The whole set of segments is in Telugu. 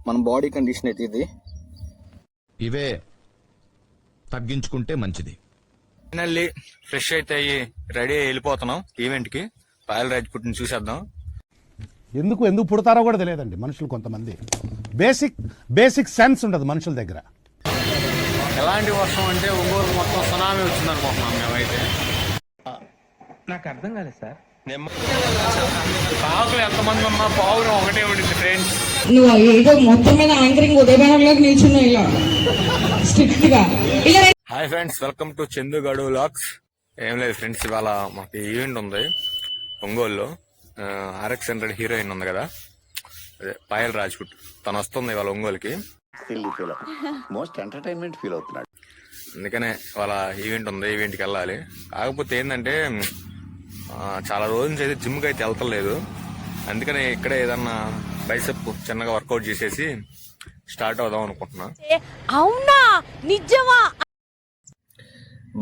మన బాడీ కండిషన్ అయితే ఇది. ఇవే తగ్గించుకుంటే మంచిది. ఫైనల్లీ ఫ్రెష్ అయితే అయ్యి రెడీ అయ్యి వెళ్ళిపోతున్నాం ఈవెంట్ కి. పాయల్ రాజ్పుట్ని చూసేద్దాం. ఎందుకు పుడతారో కూడా తెలియదండి మనుషులు. కొంతమంది బేసిక్ సెన్స్ ఉండదు మనుషుల దగ్గర. ఎలాంటి వర్షం అంటే ఒంగోలు మొత్తం సునామీ వచ్చింది అనుకుంటున్నాం మేమైతే. నాకు అర్థం కాలేదు సార్. కాకులు ఎంతమంది ఉన్నా పావురం ఒకటే ఉండింది ఫ్రెండ్స్. నువ్వు ఏదో మొత్తం మీద యాంకరింగ్ ఉదయభానంలోకి నిల్చున్నావు ఇలా స్ట్రిక్ట్ గా. Hi friends, welcome to Chandugadu vlogs. ఏం లేదు ఫ్రెండ్స్, ఇవాళ మాకు ఈవెంట్ ఉంది ఒంగోలులో. RX100 హీరోయిన్ ఉంది కదా, అదే పాయల్ రాజ్పుట్, తను వస్తుంది ఇవాళ ఒంగోలుకి. మోస్ట్ ఎంటర్టైన్మెంట్ ఫీల్ అవుతున్నాడు. అందుకనే వాళ్ళ ఈవెంట్ ఉంది, ఈవెంట్కి వెళ్ళాలి. కాకపోతే ఏంటంటే చాలా రోజుల నుంచి అయితే జిమ్కి అయితే వెళ్తలేదు. అందుకనే ఇక్కడే ఏదన్నా బైసెప్ చిన్నగా వర్కౌట్ చేసేసి స్టార్ట్ అవుదాం అనుకుంటున్నా. అవునా, నిజమా?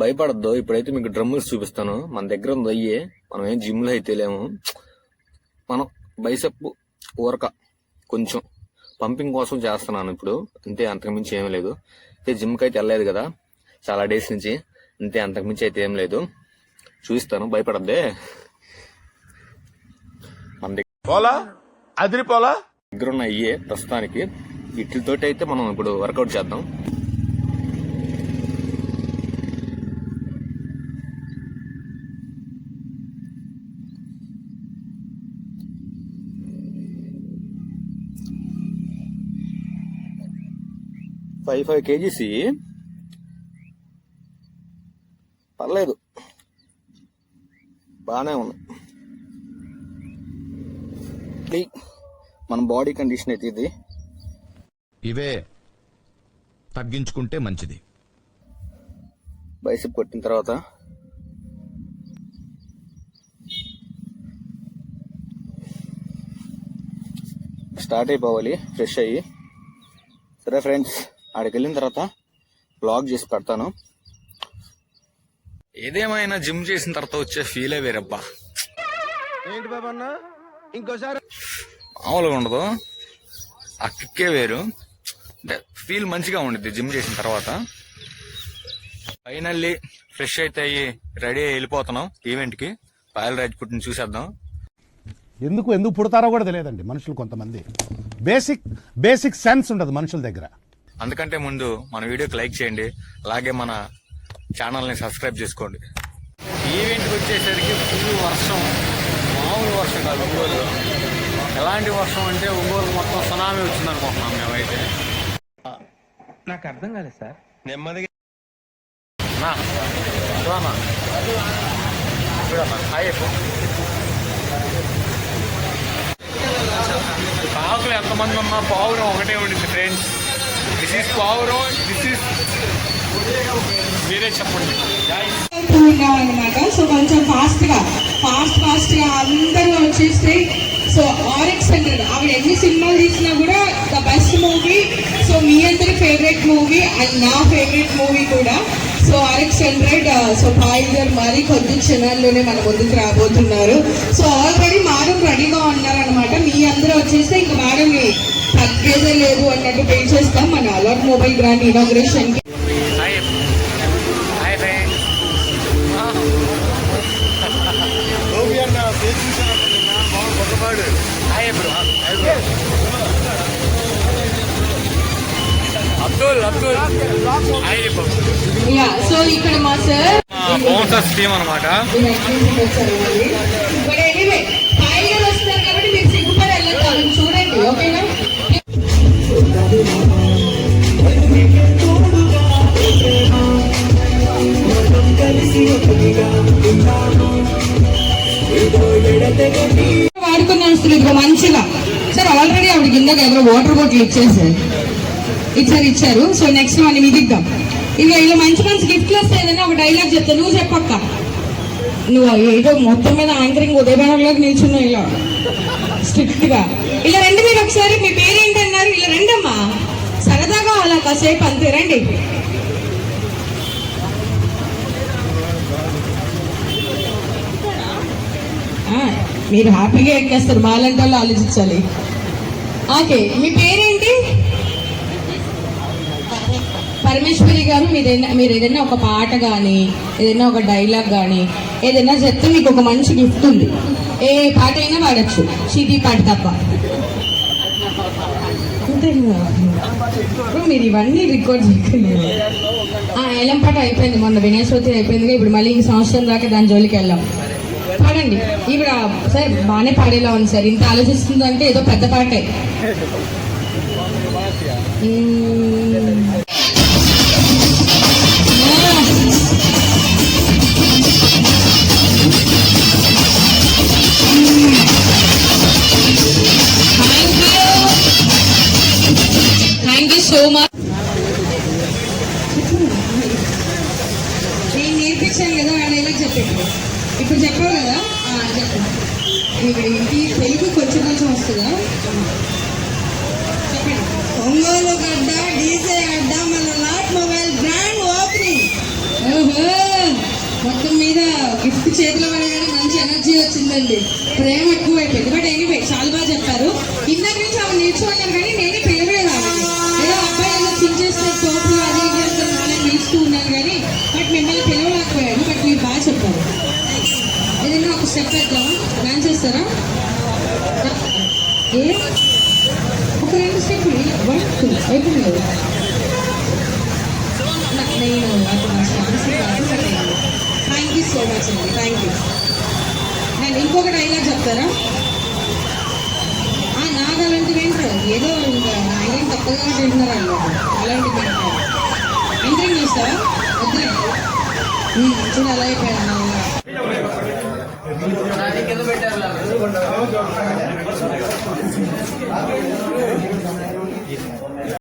భయపడద్దు. ఇప్పుడైతే మీకు డ్రమ్ముల్స్ చూపిస్తాను. మన దగ్గర ఉంది అయ్యే. మనం ఏం జిమ్ లో అయితే లేము. మనం బైసెప్ ఊరక కొంచెం పంపింగ్ కోసం చేస్తున్నాను ఇప్పుడు, అంతే. అంతకుమించి ఏం లేదు. అయితే జిమ్కి అయితే వెళ్ళలేదు కదా చాలా డేస్ నుంచి, అంతే. అంతకుమించి అయితే ఏం లేదు. చూపిస్తాను, భయపడద్దే. మన దగ్గర ఉన్న అయ్యే ప్రస్తుతానికి. వీటితోటి అయితే మనం ఇప్పుడు వర్కౌట్ చేద్దాం. ఫైవ్ కేజీస్ పర్లేదు, బాగానే ఉంది. మన బాడీ కండిషన్ అయితే ఇది. ఇవే తగ్గించుకుంటే మంచిది. బైసెప్ కొట్టిన తర్వాత స్టార్ట్ అయిపోవాలి ఫ్రెష్ అయ్యి. సరే ఫ్రెండ్స్, ఆడికి వెళ్ళిన తర్వాత బ్లాగ్ చేసి పెడతాను. ఏదేమైనా జిమ్ చేసిన తర్వాత వచ్చే ఫీలే వేరబ్బా. ఏంటి బాబా అన్న, ఇంకోసారి మామూలుగా ఉండదు, ఆ కిక్కే వేరు. అంటే ఫీల్ మంచిగా ఉండిద్ది జిమ్ చేసిన తర్వాత. ఫైనల్లీ ఫ్రెష్ అయితే అయ్యి రెడీ అయ్యి వెళ్ళిపోతున్నాం ఈవెంట్ కి. పాయల్ రాజ్పుట్ని చూసేద్దాం. ఎందుకు పుడతారో కూడా తెలియదండి మనుషులు. కొంతమంది బేసిక్ సెన్స్ ఉండదు మనుషుల దగ్గర. అందుకంటే ముందు మన వీడియోకి లైక్ చేయండి, అలాగే మన ఛానల్ని సబ్స్క్రైబ్ చేసుకోండి. ఈవెంట్కి వచ్చేసరికి ఫుల్ వర్షం, మామూలు వర్షం కాదు ఒంగోలులో. ఎలాంటి వర్షం అంటే ఒంగోలు మొత్తం సునామీ వచ్చింది అనుకుంటున్నాం మేమైతే. నాకు అర్థం కాలేదు సార్. నెమ్మదిగా కాకులు ఎంతమంది ఉన్నా పావురం ఒకటే ఉండింది ఫ్రెండ్స్. దిస్ ఈస్ పావురం, దిస్ ఈస్ మీరే చెప్పండి. అనమాట. సో కొంచెం ఫాస్ట్ గా అందరూ వచ్చేస్తే. సో RX100 ఆవిడ ఎన్ని సినిమాలు తీసినా కూడా ద బెస్ట్ మూవీ. సో మీ అందరి ఫేవరెట్ మూవీ అండ్ నా ఫేవరెట్ మూవీ కూడా. So RX100. సో పాయల్ గారు మరి కొద్ది క్షణాల్లోనే మన ముందుకు రాబోతున్నారు. సో ఆల్రెడీ మేడం రెడీగా ఉన్నారనమాట. మీ అందరూ వచ్చేస్తే ఇంకా మేడం తగ్గేదే లేదు అన్నట్టు పే చేస్తాం మన అలర్ట్ మొబైల్ బ్రాండ్ ఇనాగ్రేషన్ కి. సో ఇక్కడ మా సార్ బౌన్సర్స్ టీమ్ అనమాట. పాయల్ గారు వస్తారు కాబట్టి మీరు సిగ్గుపడి వెళ్ళాలి, చూడండి ఓకేనా. వాడుకుని వస్తుంది ఇదిగో మంచిగా. సార్ ఆల్రెడీ ఆవిడ కింద ఎవరో వాటర్ బాటిల్ ఇచ్చారు. సో నెక్స్ట్ మనం ఇది ఇద్దాం. ఇక ఇలా మంచి గిఫ్ట్లు వస్తాయి. ఏదైనా ఒక డైలాగ్ చెప్తా, నువ్వు చెప్పక్క. నువ్వు ఏదో మొత్తం మీద యాంకరింగ్ ఉదయభానంలోకి నిల్చున్నావు ఇలా స్ట్రిక్ట్ గా. ఇలా రండి మీరు ఒకసారి. మీ పేరేంటన్నారు? ఇలా రండమ్మా, సరదాగా అలా కాసేపు అంతే. రండి. మీరు హ్యాపీగా ఎక్కేస్తారు, మాలాంటి వాళ్ళు ఆలోచించాలి. ఓకే, మీ పేరేంటి? పరమేశ్వరి గారు, మీరు ఏదైనా ఒక పాట కానీ ఏదైనా ఒక డైలాగ్ కానీ ఏదైనా చెప్తే మీకు ఒక మంచి గిఫ్ట్ ఉంది. ఏ పాట అయినా పాడచ్చు, చీటీ పాట తప్ప. అంతే కదా? ఇప్పుడు మీరు ఇవన్నీ రికార్డ్ చేయలేదు. ఏలం పాట అయిపోయింది, మొన్న వినాయక చవితి అయిపోయింది. ఇప్పుడు మళ్ళీ ఈ సంవత్సరం దాకా దాని జోలికి వెళ్ళాం. పాడండి. ఇప్పుడు సార్ బాగానే పాడేలా ఉంది సార్. ఇంత ఆలోచిస్తుందంటే ఏదో పెద్ద పాటే. Thank you so much. నేను నేర్పించాను కదా, ఆ డైలాగ్ చెప్పండి. ఇప్పుడు చెప్పావు కదా, చెప్పండి. ఇంటి తెలుగు కొంచెం కొంచెం వస్తుందా? చెప్పండి. ఒంగోలు గడ్డ, డీజే అడ్డ, మన లాట్ మొబైల్ బ్రాండ్ ఓపెనింగ్. ఓహో, మొత్తం మీద గిఫ్ట్ చేతిలో పడగానే మంచి ఎనర్జీ వచ్చిందండి. ప్రేమ ఎక్కువ అయిపోయింది. బట్ ఎనీవే చాలా బాగా చెప్పారు. ఇందాక నుంచి అవి నేర్చుకున్నారు కానీ నేనే పిలవలేదు. ఏదో అబ్బాయి ఏదో చించేస్తే తోపులు అది ఇది అంతా నానే పిలుస్తూ ఉన్నాను కానీ బట్ మిమ్మల్ని పిలవలేకపోయాను. బట్ మీరు బాగా చెప్పారు. ఏదైనా ఒక స్టెప్ వేద్దాం, డాన్స్ చేస్తారా? ఏ ఒక 2 స్టెప్లు అయిపోయింది కదా. నేను అప్పుడు డాన్స్ కాదు. థ్యాంక్ యూ సో మచ్ అండి, థ్యాంక్ యూ. అండ్ ఇంకొక డైలాగ్ చెప్తారా? నాకు అలాంటివి ఏంటారు, ఏదో ఇంకా ఆయన తప్పగా తింటున్నారు అన్నమాట. అలాంటివి ఎంట్రీ చేస్తావా? వద్దులే, చూడు అలా అయిపోయాను.